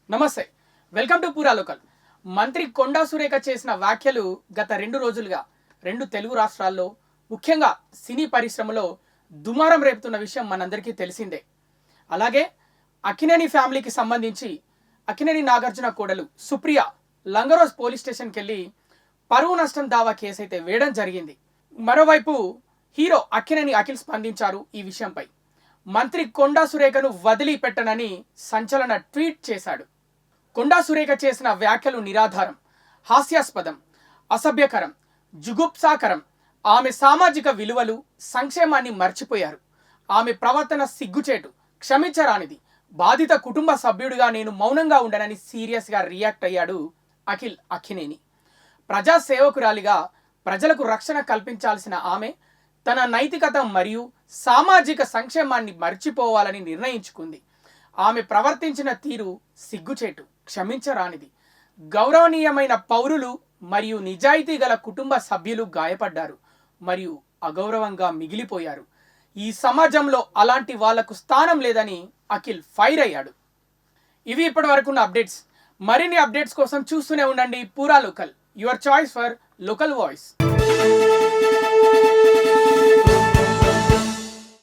నమస్తే, welcome to పూరా local. మంత్రి కొండా సురేఖ చేసిన వ్యాఖ్యలు గత 2 రోజులుగా 2 తెలుగు రాష్ట్రాల్లో ముఖ్యంగా సినీ పరిశ్రమలో దుమారం రేపుతున్న విషయం మనందరికీ తెలిసిందే. అలాగే అక్కినేని ఫ్యామిలీకి సంబంధించి అక్కినేని నాగార్జున కోడలు సుప్రియ లంగరోజ్ పోలీస్ స్టేషన్కి వెళ్ళి పరువు నష్టం దావా కేసు అయితే వేయడం జరిగింది. మరోవైపు హీరో అక్కినేని అఖిల్ స్పందించారు ఈ విషయంపై. మంత్రి కొండా సురేఖను వదిలిపెట్టనని సంచలన ట్వీట్ చేశాడు. కొండా సురేఖ చేసిన వ్యాఖ్యలు నిరాధారం, హాస్యాస్పదం, అసభ్యకరం, జుగుప్సాకరం. ఆమె సామాజిక విలువలు, సంక్షేమాన్ని మర్చిపోయారు. ఆమె ప్రవర్తన సిగ్గుచేటు, క్షమించరానిది. బాధిత కుటుంబ సభ్యుడిగా నేను మౌనంగా ఉండనని సీరియస్గా రియాక్ట్ అయ్యాడు అఖిల్ అక్కినేని. ప్రజా సేవకురాలిగా ప్రజలకు రక్షణ కల్పించాల్సిన ఆమె తన నైతికత మరియు సామాజిక సంక్షేమాన్ని మర్చిపోవాలని నిర్ణయించుకుంది. ఆమె ప్రవర్తించిన తీరు సిగ్గుచేటు, క్షమించరానిది. గౌరవనీయమైన పౌరులు మరియు నిజాయితీ గల కుటుంబ సభ్యులు గాయపడ్డారు మరియు అగౌరవంగా మిగిలిపోయారు. ఈ సమాజంలో అలాంటి వాళ్లకు స్థానం లేదని అఖిల్ ఫైర్ అయ్యాడు. ఇవి ఇప్పటి వరకున్న అప్డేట్స్. మరిన్ని అప్డేట్స్ కోసం చూస్తూనే ఉండండి పూరా local, your choice for local voice.